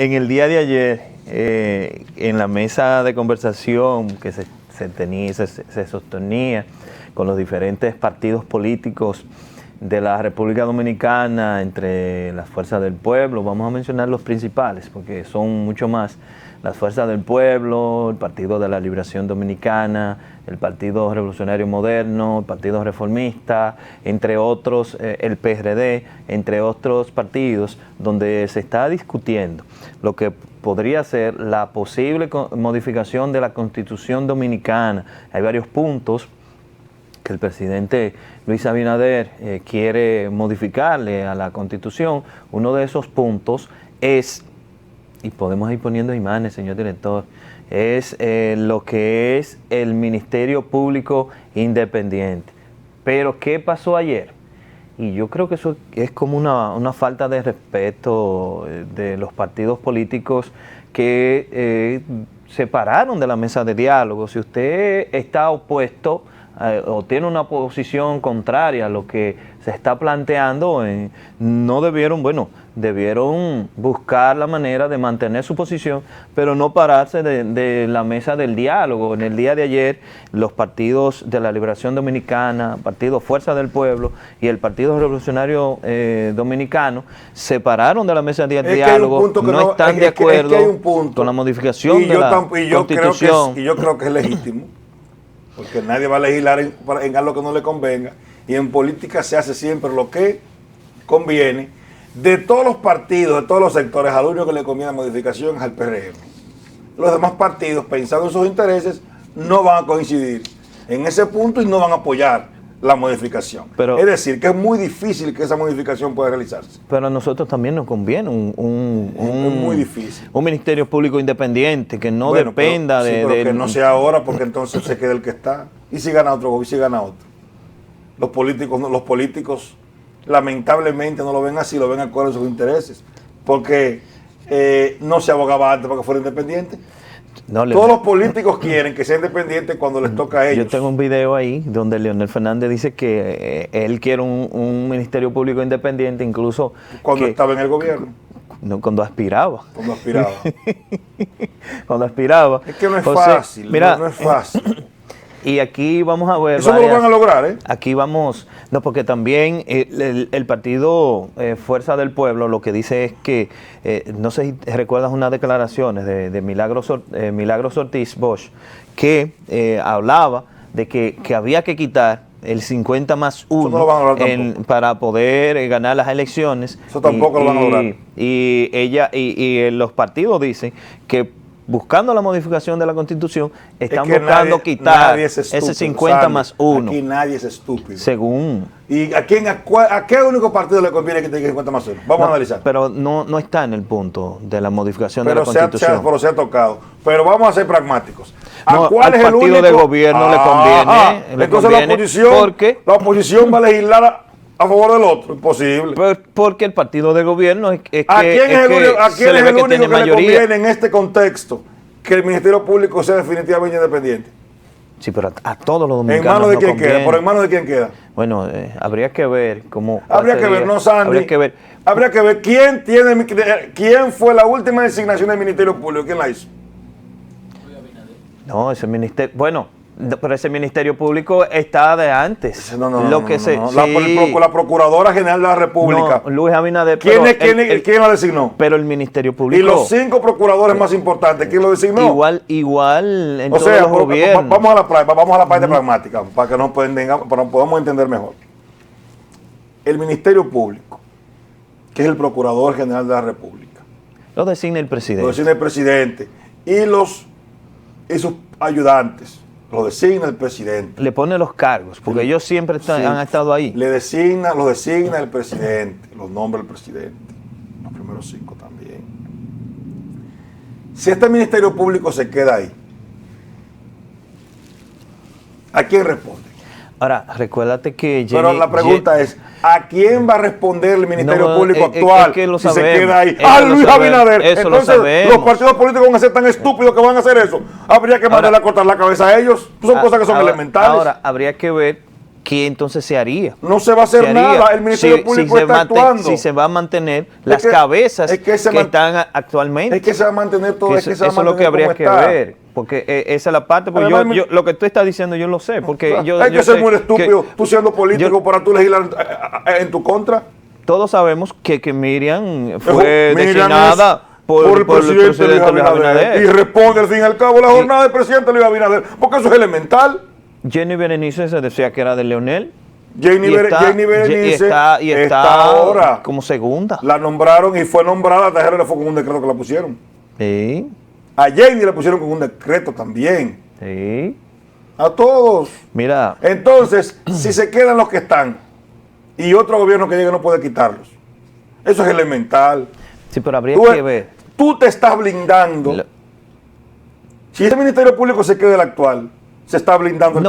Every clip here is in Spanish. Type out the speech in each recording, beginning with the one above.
En el día de ayer, en la mesa de conversación que se sostenía con los diferentes partidos políticos de la República Dominicana, entre las Fuerzas del Pueblo, vamos a mencionar los principales, porque son mucho más: las Fuerzas del Pueblo, el Partido de la Liberación Dominicana, el Partido Revolucionario Moderno, el Partido Reformista, entre otros, el PRD, entre otros partidos, donde se está discutiendo lo que podría ser la posible modificación de la Constitución Dominicana. Hay varios puntos que el presidente Luis Abinader quiere modificarle a la Constitución. Uno de esos puntos es, y podemos ir poniendo imágenes, señor director, es lo que es el Ministerio Público Independiente. Pero, ¿qué pasó ayer? Y yo creo que eso es como una falta de respeto de los partidos políticos que se pararon de la mesa de diálogo. Si usted está opuesto o tiene una posición contraria a lo que se está planteando, no debieron, debieron buscar la manera de mantener su posición, pero no pararse de la mesa del diálogo. En el día de ayer, los partidos de la Liberación Dominicana, Partido Fuerza del Pueblo y el Partido Revolucionario Dominicano se pararon de la mesa del diálogo, no están de acuerdo con la modificación de la Constitución. Y yo creo que es legítimo, porque nadie va a legislar en algo que no le convenga, y en política se hace siempre lo que conviene. De todos los partidos, de todos los sectores, al único que le conviene la modificación es al PRM. Los demás partidos, pensando en sus intereses, no van a coincidir en ese punto y no van a apoyar la modificación. Es decir, que es muy difícil que esa modificación pueda realizarse. Pero a nosotros también nos conviene muy difícil. Un Ministerio Público Independiente que no dependa pero que no sea ahora, porque entonces se queda el que está. ¿Y si gana otro? ¿Y si gana otro? Los políticos lamentablemente no lo ven así, lo ven acorde a sus intereses, porque no se abogaba antes para que fuera independiente. Todos los políticos quieren que sea independiente cuando les toca a ellos. Yo tengo un video ahí donde Leonel Fernández dice que él quiere un Ministerio Público Independiente, incluso cuando estaba en el gobierno. No, cuando aspiraba. Cuando aspiraba. Cuando aspiraba. Es que no es fácil, mira, no es fácil. Y aquí vamos a ver. Eso no lo van a lograr, ¿eh? Aquí vamos. No, porque también el partido Fuerza del Pueblo lo que dice es que, no sé si recuerdas unas declaraciones de Milagros Ortiz Bosch, que hablaba de que había que quitar el 50+1 para poder ganar las elecciones. Eso tampoco lo van a lograr. Y los partidos dicen que, buscando la modificación de la Constitución, están buscando quitar ese 50+1. Aquí nadie es estúpido. Según. ¿Y a qué único partido le conviene que tenga 50+1? Vamos a analizar. Pero no está en el punto de la modificación de la Constitución. Pero se ha tocado. Pero vamos a ser pragmáticos. ¿A cuál es el único? Al partido de gobierno le conviene. Entonces la oposición va a legislar a favor del otro. Imposible. Porque el partido de gobierno es que ¿A quién es el único que le conviene en este contexto que el Ministerio Público sea definitivamente independiente? Sí, pero a todos los dominicanos. ¿En manos de quién queda? ¿Por en manos de quién queda? Bueno, habría que ver cómo. Habría que ver, no, Sandy. Habría que ver quién fue la última designación del Ministerio Público. ¿Quién la hizo? No, ese ministerio. Bueno, pero ese Ministerio Público está de antes. La Procuradora General de la República. No, Luis Abinader. ¿Quién la designó? Pero el Ministerio Público. Y los 5 procuradores más importantes, ¿quién lo designó? Igual en todos los gobiernos. Vamos a la parte pragmática, para que nos podamos entender mejor. El Ministerio Público, que es el Procurador General de la República. Lo designa el presidente. Lo designa el presidente. Y sus ayudantes. Lo designa el presidente. Le pone los cargos, porque ellos siempre han estado ahí. Lo designa el presidente, los nombra el presidente. Los primeros 5 también. Si este Ministerio Público se queda ahí, ¿a quién responde? Ahora, recuérdate que Pero la pregunta es, ¿a quién va a responder el Ministerio Público actual si se queda ahí? ¡Ah, Luis Abinader! Entonces, los partidos políticos van a ser tan estúpidos que van a hacer eso. Habría que mandarle a cortar la cabeza a ellos. Son cosas que son elementales. Ahora, habría que ver ¿qué entonces se haría? No se va a hacer nada, el Ministerio Público está actuando. Si se va a mantener las cabezas que están actualmente. Es que se va a mantener todo, eso es lo que habría que ver, porque esa es la parte, porque además, yo lo que tú estás diciendo yo lo sé, porque hay que ser muy estúpido, tú siendo político para tú legislar en tu contra. Todos sabemos que Miriam fue designada por el presidente Luis Abinader. Y responde al fin y al cabo la jornada del presidente Luis Abinader, porque eso es elemental. Jenny Berenice se decía que era de Leonel. Jenny Berenice está ahora como segunda. La nombraron y fue nombrada, a Tejero le fue con un decreto que la pusieron. Sí. A Jenny le pusieron con un decreto también. Sí. A todos. Mira. Entonces, si se quedan los que están y otro gobierno que llegue no puede quitarlos. Eso es elemental. Sí, pero habría que ver. Tú te estás blindando. Si este Ministerio Público se queda el actual, se está blindando el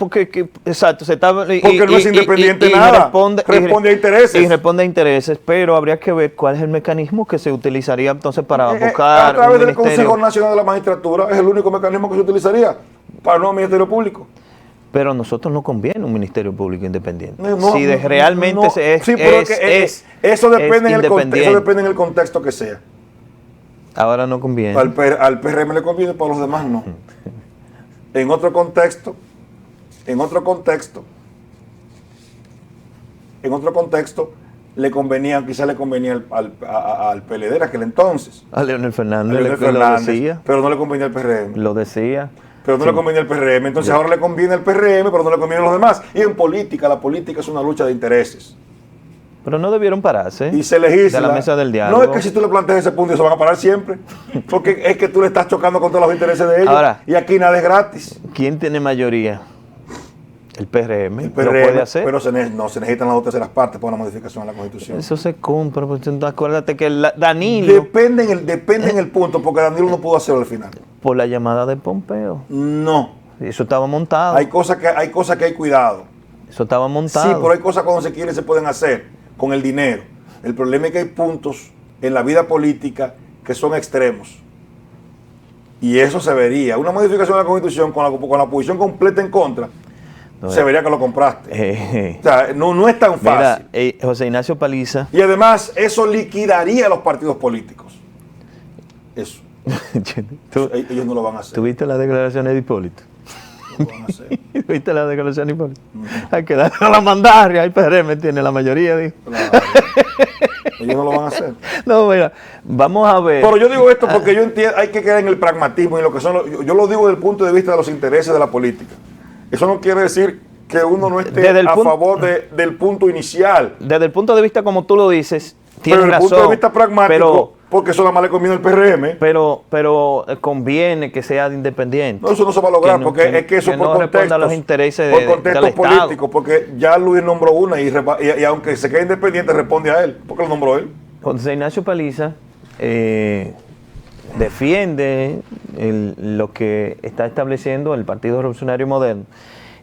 que está. Exacto, se está, porque no es independiente nada. Responde a intereses. Y responde a intereses, pero habría que ver cuál es el mecanismo que se utilizaría entonces para buscar a través del Consejo Nacional de la Magistratura es el único mecanismo que se utilizaría para el nuevo Ministerio Público. Pero a nosotros no conviene un Ministerio Público independiente. Eso depende en el contexto que sea. Ahora no conviene. Al PRM le conviene, para los demás no. En otro contexto, le convenía, quizás le convenía al PLD en aquel entonces. A Leonel Fernández, lo decía. Pero no le convenía al PRM. Lo decía. Pero no le conviene al PRM. Entonces ahora le conviene al PRM, pero no le conviene a los demás. Y en política, la política es una lucha de intereses. Pero no debieron pararse. Y se legisla. De la mesa del diálogo. No es que si tú le planteas ese punto, se van a parar siempre. Porque es que tú le estás chocando contra los intereses de ellos. Ahora, y aquí nada es gratis. ¿Quién tiene mayoría? El PRM. El PRM lo puede hacer. Pero se necesitan las dos terceras partes para una modificación de la Constitución. Eso se compra. Pues, acuérdate que Danilo. Depende en el punto, porque Danilo no pudo hacerlo al final. Por la llamada de Pompeo. No. Eso estaba montado. Hay cosas que hay cuidado. Eso estaba montado. Sí, pero hay cosas cuando se quieren se pueden hacer con el dinero. El problema es que hay puntos en la vida política que son extremos. Y eso se vería. Una modificación de la Constitución con la posición completa en contra, se vería que lo compraste. O sea, no es tan fácil. Mira, José Ignacio Paliza. Y además, eso liquidaría a los partidos políticos. Eso. Ellos no lo van a hacer. ¿Tuviste las declaraciones de Hipólito? No lo van a hacer. ¿Viste las declaraciones de Hipólito? Hay que darle a la mandaria. El PRM tiene la mayoría. Dijo. Claro. Ellos no lo van a hacer. No, mira, vamos a ver. Pero yo digo esto porque yo entiendo, hay que quedar en el pragmatismo y lo que son. Yo lo digo desde el punto de vista de los intereses de la política. Eso no quiere decir que uno no esté a favor del punto inicial. Desde el punto de vista como tú lo dices, tienes razón. Pero desde el punto de vista pragmático, porque eso nada más le conviene al PRM. Pero conviene que sea independiente. No, eso no se va a lograr, porque es que eso por contextos, los intereses por contextos políticos, porque ya Luis nombró una y aunque se quede independiente responde a él, porque lo nombró él. José Ignacio Paliza defiende lo que está estableciendo el Partido Revolucionario Moderno,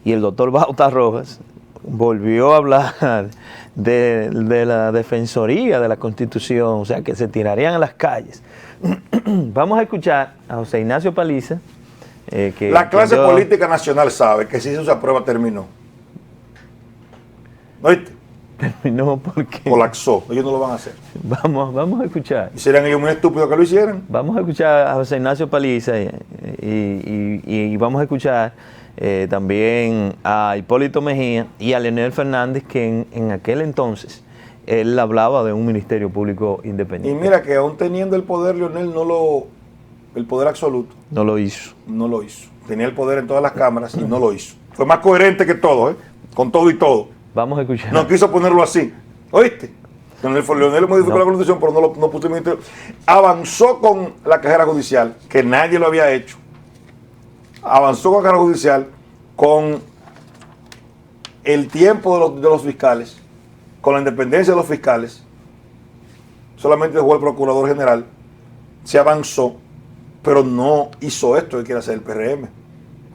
y el doctor Bauta Rojas volvió a hablar de la defensoría de la Constitución, o sea, que se tirarían a las calles. Vamos a escuchar a José Ignacio Paliza. La clase política nacional sabe que si esa prueba terminó. ¿Oíste? Terminó porque colapsó. Ellos no lo van a hacer. Vamos a escuchar. ¿Y serían ellos muy estúpidos que lo hicieran? Vamos a escuchar a José Ignacio Paliza y vamos a escuchar también a Hipólito Mejía y a Leonel Fernández, que en aquel entonces él hablaba de un ministerio público independiente. Y mira que aún teniendo el poder, Leonel el poder absoluto. No lo hizo. No lo hizo. Tenía el poder en todas las cámaras y no lo hizo. Fue más coherente que todo, con todo y todo. Vamos a escuchar. No quiso ponerlo así. ¿Oíste? Leonel modificó la Constitución, pero no puso el ministerio. Avanzó con la carrera judicial, que nadie lo había hecho. Avanzó con la carrera judicial, con el tiempo de los fiscales, con la independencia de los fiscales. Solamente dejó el procurador general. Se avanzó, pero no hizo esto que quiere hacer el PRM,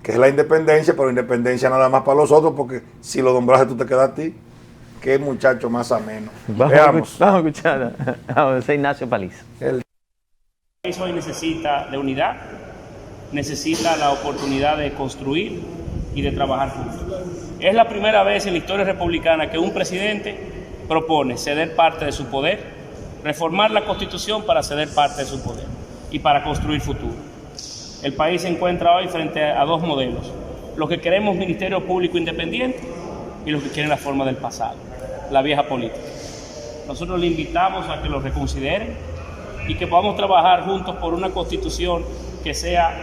que es la independencia, pero independencia nada más para los otros, porque si lo nombraste tú te quedas a ti. Qué muchacho más ameno. Vamos a escuchar a José Ignacio Paliza. El país hoy necesita de unidad, necesita la oportunidad de construir y de trabajar juntos. Es la primera vez en la historia republicana que un presidente propone ceder parte de su poder, reformar la Constitución para ceder parte de su poder y para construir futuro. El país se encuentra hoy frente a dos modelos: los que queremos ministerio público independiente y los que quieren la forma del pasado, la vieja política. Nosotros le invitamos a que lo reconsideren y que podamos trabajar juntos por una Constitución que sea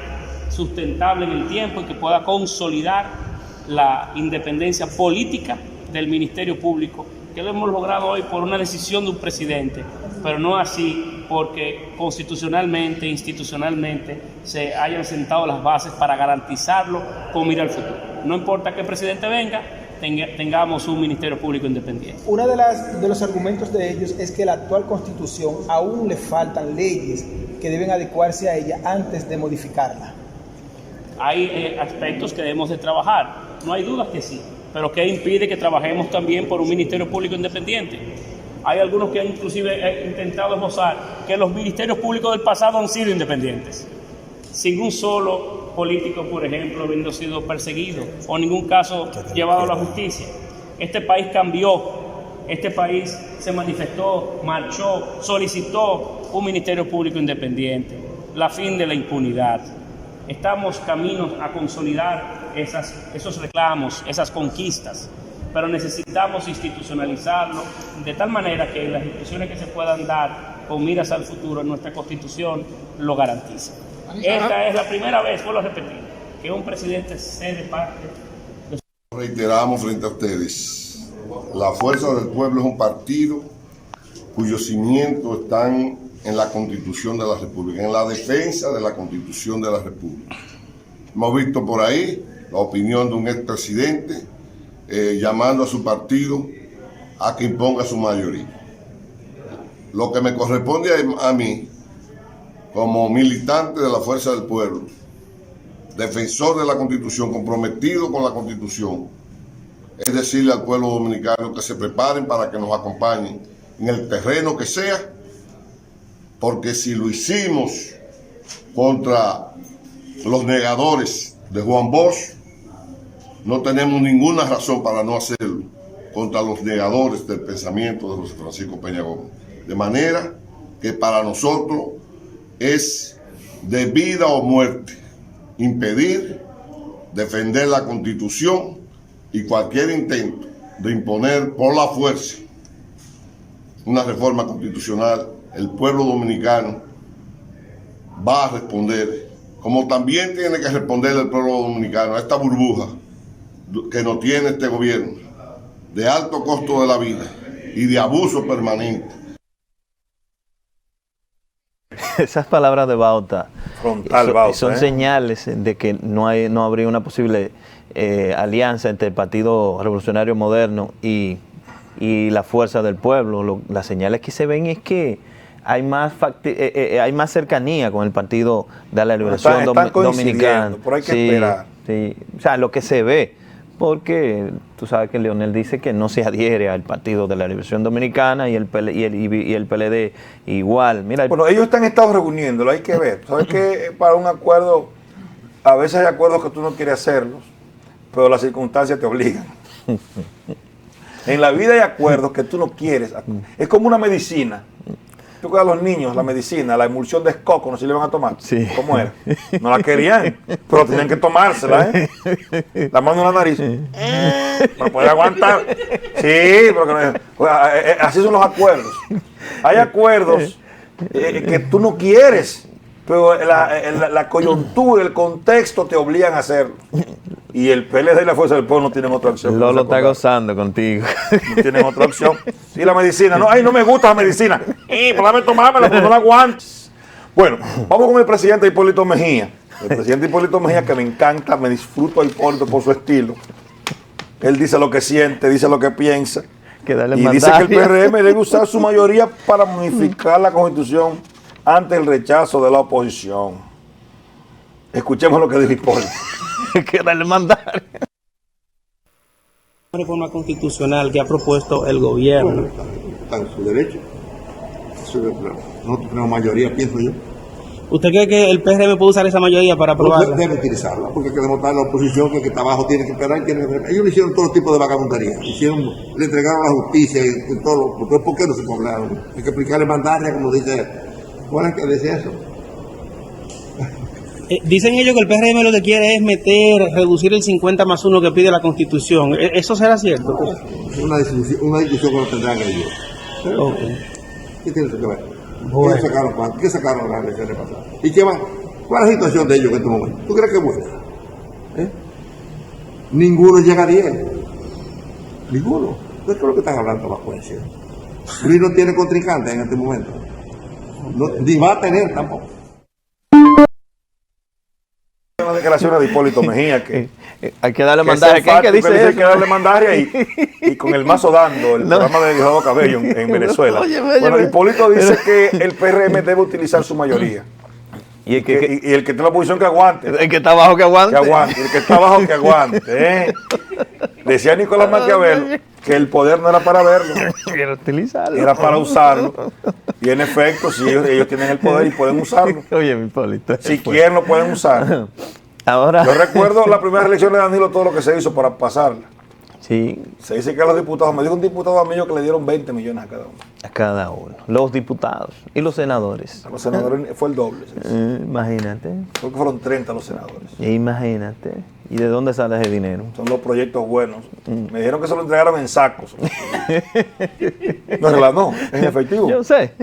sustentable en el tiempo y que pueda consolidar la independencia política del Ministerio Público, que lo hemos logrado hoy por una decisión de un presidente, pero no así porque constitucionalmente, institucionalmente se hayan sentado las bases para garantizarlo con mira al futuro. No importa qué presidente venga, tengamos un Ministerio Público independiente. Uno de los argumentos de ellos es que la actual Constitución aún le faltan leyes que deben adecuarse a ella antes de modificarla. Hay aspectos que debemos de trabajar, no hay dudas que sí, pero ¿qué impide que trabajemos también por un Ministerio Público independiente? Hay algunos que han inclusive intentado esbozar que los ministerios públicos del pasado han sido independientes, sin un solo político, por ejemplo, habiendo sido perseguido o ningún caso llevado a la justicia. Este país cambió, este país se manifestó, marchó, solicitó un Ministerio Público independiente, la fin de la impunidad. Estamos caminos a consolidar esos reclamos, esas conquistas, pero necesitamos institucionalizarlo de tal manera que las instituciones que se puedan dar con miras al futuro en nuestra Constitución lo garanticen. Esta es la primera vez, vuelvo a repetir, que un presidente cede parte de su... Reiteramos frente a ustedes, la Fuerza del Pueblo es un partido cuyos cimientos están en la Constitución de la República, en la defensa de la Constitución de la República. Hemos visto por ahí la opinión de un expresidente llamando a su partido a que imponga su mayoría. Lo que me corresponde a mí, como militante de la Fuerza del Pueblo, defensor de la Constitución, comprometido con la Constitución, es decirle al pueblo dominicano que se preparen para que nos acompañen en el terreno que sea, porque si lo hicimos contra los negadores de Juan Bosch, no tenemos ninguna razón para no hacerlo contra los negadores del pensamiento de José Francisco Peña Gómez. De manera que para nosotros es de vida o muerte impedir, defender la Constitución y cualquier intento de imponer por la fuerza una reforma constitucional. El pueblo dominicano va a responder, como también tiene que responder el pueblo dominicano a esta burbuja que nos tiene este gobierno de alto costo de la vida y de abuso permanente. Esas palabras de Bauta son ¿eh? señales de que no habría una posible alianza entre el Partido Revolucionario Moderno y la Fuerza del Pueblo. Las señales que se ven es que hay más cercanía con el Partido de la Liberación Dominicana. Pero hay que esperar. Sí. O sea, lo que se ve, porque tú sabes que Leonel dice que no se adhiere al Partido de la Liberación Dominicana y el PLD igual. Mira, bueno, ellos están reuniéndolo, hay que ver. Sabes que para un acuerdo, a veces hay acuerdos que tú no quieres hacerlos, pero las circunstancias te obligan. En la vida hay acuerdos que tú no quieres. Es como una medicina. Tú que a los niños, la medicina, la emulsión de escoco, no sé si le van a tomar. Sí. ¿Cómo era? No la querían, pero tenían que tomársela, ¿eh? La mano en la nariz. No puede aguantar. Sí, porque así son los acuerdos. Hay acuerdos que tú no quieres, pero la coyuntura, el contexto te obligan a hacerlo. Y el PLD y la Fuerza del Pueblo no tienen otra opción. Lolo está gozando contigo. No tienen otra opción. Y la medicina, no, ay, no me gusta la medicina. Pues dame tomármela, porque no la aguantes. Bueno, vamos con el presidente Hipólito Mejía. El presidente Hipólito Mejía, que me encanta, me disfruto a Hipólito por su estilo. Él dice lo que siente, dice lo que piensa. Y dice que el PRM debe usar su mayoría para modificar la Constitución ante el rechazo de la oposición. Escuchemos lo que dijo Hipólito. Que darle mandar. La reforma constitucional que ha propuesto el gobierno. Está en su derecho. Nosotros tenemos mayoría, pienso yo. ¿Usted cree que el PRM puede usar esa mayoría para aprobarla? Debe utilizarla, porque hay que demostrar a la oposición que el que está abajo tiene que esperar. Ellos le hicieron todo tipo de vagabundería. Le entregaron a la justicia y todo. Entonces, ¿por qué no se poblaron? Hay que explicarle mandaria, como dice. ¿Cuál es que dice eso? Dicen ellos que el PRM lo que quiere es reducir el 50+1 que pide la Constitución. ¿Eso será cierto? Es una discusión que no tendrán ellos. Okay. ¿Qué tiene que ver? Bueno. ¿Qué sacaron las elecciones pasadas? ¿Y qué van? ¿Cuál es la situación de ellos en este momento? ¿Tú crees que es buena? Ninguno llega a 10. Ninguno. ¿Qué es lo que están hablando más coherencia? Luis no tiene contrincante en este momento. Ni va a tener tampoco. Una declaración de Hipólito Mejía que hay que darle que mandaria. sea ¿Qué dice enfático, hay eso? que darle mandaria y con el mazo dando el programa de Diosdado Cabello en Venezuela. Oye, bueno, Hipólito dice que el PRM debe utilizar su mayoría. Y el que tiene la posición que aguante. El que está abajo que aguante. Que aguante. El que está abajo que aguante. Decía Nicolás Maquiavelo que el poder no era para verlo, Quiero utilizarlo. era para usarlo. Y en efecto, sí, ellos tienen el poder y pueden usarlo. Oye, mi Hipólito. Si quieren, lo pueden usar. Ahora. Yo recuerdo la primera elección de Danilo, todo lo que se hizo para pasarla. Sí, Se dice que a los diputados, me dijo un diputado amigo que le dieron 20 millones a cada uno. a cada uno. Los diputados y los senadores. A los senadores fue el doble. Imagínate. Creo que fueron 30 los senadores. Imagínate. ¿Y de dónde sale ese dinero? Son los proyectos buenos. Me dijeron que se lo entregaron en sacos. No, en realidad no, en efectivo. Yo sé.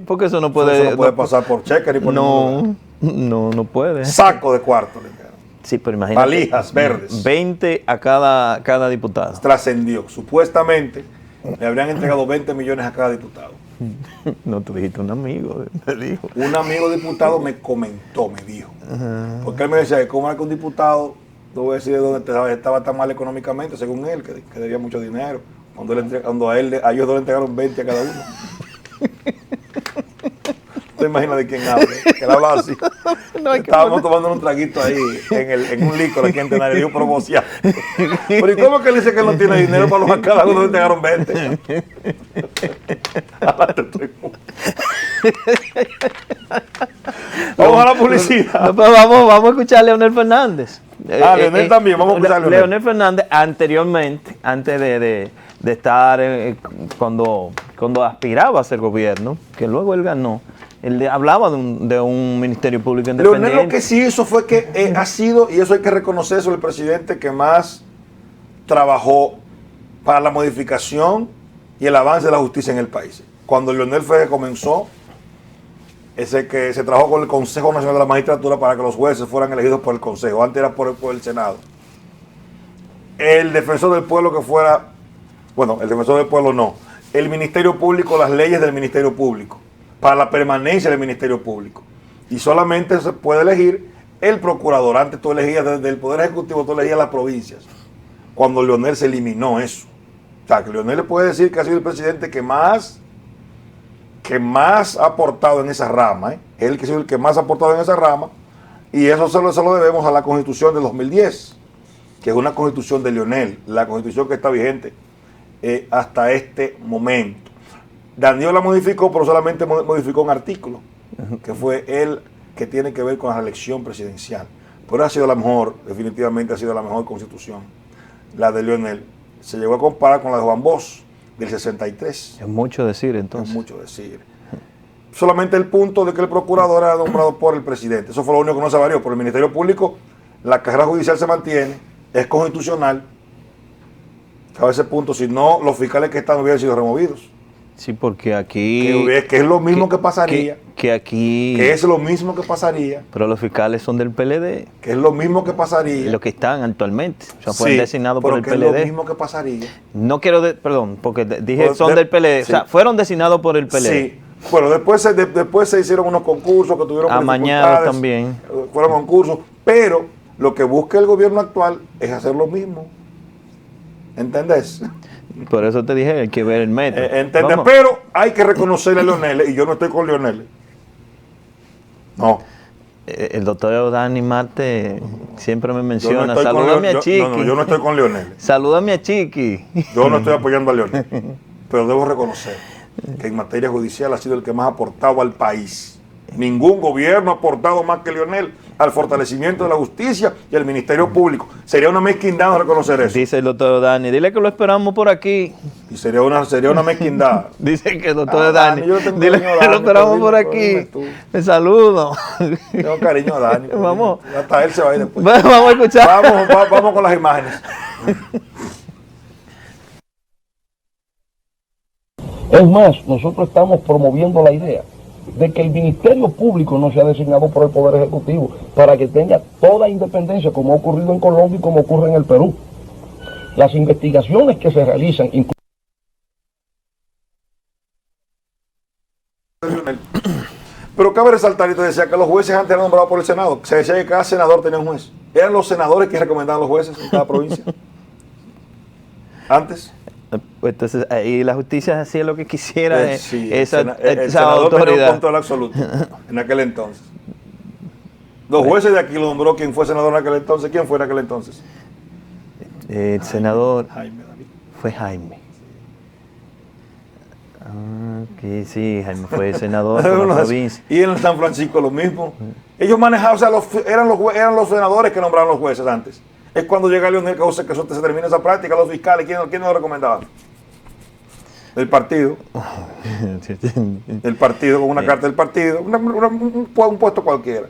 Porque eso no puede. Eso no puede pasar por cheque ni por ningún lugar. no puede. Saco de cuarto le entregaron. Sí, pero imagínate. Valijas verdes. 20 a cada diputado. Trascendió. Supuestamente le habrían entregado 20 millones a cada diputado. No te dijiste un amigo, te dijo. Un amigo diputado me comentó, me dijo. Porque él me decía, ¿cómo es que un diputado, no voy a decir de dónde estaba tan mal económicamente, según él, que debía mucho dinero, cuando a ellos dos le entregaron 20 a cada uno? ¿Te imaginas de quién habla? Que él hablaba así. No, Estábamos tomando un traguito ahí en un licor aquí en Tenares, dijo promoción. Pero ¿y cómo es que él dice que él no tiene dinero para los a cada uno le entregaron 20? Vamos a la publicidad. Vamos a escuchar a Leonel Fernández. Leonel también, vamos a escuchar a Leonel. Leonel Fernández anteriormente, antes de estar cuando aspiraba a ser gobierno, que luego él ganó, él hablaba de un ministerio público independiente. Leonel lo que sí hizo fue que ha sido, y eso hay que reconocer, el presidente que más trabajó para la modificación y el avance de la justicia en el país. Cuando Leonel Fernández comenzó, ese que se trabajó con el Consejo Nacional de la Magistratura para que los jueces fueran elegidos por el Consejo, antes era por el Senado. El defensor del pueblo que fuera, bueno, el defensor del pueblo no, el Ministerio Público, las leyes del Ministerio Público, para la permanencia del Ministerio Público. Y solamente se puede elegir el procurador. Antes tú elegías desde el Poder Ejecutivo, tú elegías las provincias. Cuando Leonel se eliminó eso. O sea, que Leonel le puede decir que ha sido el presidente que más ha aportado en esa rama. Él que ha sido el que más ha aportado en esa rama. Y eso se lo debemos a la Constitución de 2010, que es una Constitución de Leonel, la Constitución que está vigente hasta este momento. Danilo la modificó, pero solamente modificó un artículo, que fue el que tiene que ver con la reelección presidencial. Pero ha sido la mejor, definitivamente ha sido la mejor constitución, la de Leonel. Se llegó a comparar con la de Juan Bosch, del 63. Es mucho decir, entonces. Es mucho decir. Solamente el punto de que el procurador era nombrado por el presidente. Eso fue lo único que no se varió. Por el Ministerio Público, la carrera judicial se mantiene, es constitucional. A ese punto, si no, los fiscales que están hubieran sido removidos. Sí, porque aquí... Que es lo mismo que pasaría. Que aquí... Que es lo mismo que pasaría. Pero los fiscales son del PLD. Que es lo mismo que pasaría. Los que están actualmente. O sea, fueron sí, designados por el pero PLD. es lo mismo que pasaría. No quiero... perdón, porque dije son del PLD. Sí. O sea, fueron designados por el PLD. Sí. Bueno, después se hicieron unos concursos que tuvieron amañados también. Fueron concursos. Pero lo que busca el gobierno actual es hacer lo mismo. ¿Entendés? Por eso te dije, hay que ver el método. ¿Entendés? Pero hay que reconocerle a Leonel, y yo no estoy con Leonel. No. El doctor Dani Marte siempre me menciona, no salúdame a Chiqui. No, yo no estoy con Leonel. Salúdame a Chiqui. Yo no estoy apoyando a Leonel. Pero debo reconocer que en materia judicial ha sido el que más ha aportado al país. Ningún gobierno ha aportado más que Leonel al fortalecimiento de la justicia y el Ministerio Público. Sería una mezquindad no reconocer eso. Dice el doctor Dani, dile que lo esperamos por aquí. Y sería una mezquindad. Dice que el doctor Dani, Yo tengo dile cariño a que lo Dani, esperamos pero por dime aquí. tú. Me saludo. Tengo cariño a Dani. Vamos. Hasta él se va a ir después. Vamos a escuchar. Vamos con las imágenes. Es más, nosotros estamos promoviendo la idea de que el Ministerio Público no sea designado por el Poder Ejecutivo para que tenga toda independencia, como ha ocurrido en Colombia y como ocurre en el Perú. Las investigaciones que se realizan, Pero cabe resaltar, y te decía que los jueces antes eran nombrados por el Senado. Se decía que cada senador tenía un juez. Eran los senadores que recomendaban los jueces en cada provincia. Antes. Entonces, ahí la justicia hacía lo que quisiera. Sí, esa el senador tenía un autoridad. control absoluto en aquel entonces. Los jueces de aquí lo nombró quien fue senador en aquel entonces. ¿Quién fue en aquel entonces? El senador Jaime David. fue Jaime. Ah, que sí, Jaime fue senador de la provincia. Y en San Francisco lo mismo. Ellos manejaban, o sea, eran los senadores que nombraban los jueces antes. Es cuando llega Leonel que se termina esa práctica, los fiscales, ¿quién nos lo recomendaba? El partido. El partido, con una carta del partido, un puesto cualquiera.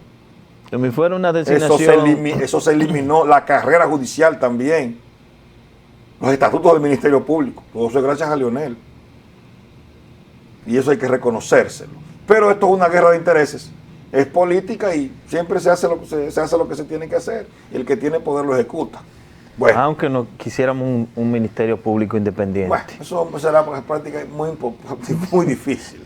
Si fuera una designación. Eso se eliminó, la carrera judicial también. Los estatutos del Ministerio Público. Todo eso es gracias a Leonel. Y eso hay que reconocérselo. Pero esto es una guerra de intereses. Es política y siempre se hace lo que se tiene que hacer. Y el que tiene poder lo ejecuta. Bueno, Aunque no quisiéramos un ministerio público independiente. Bueno, eso será práctica muy difícil.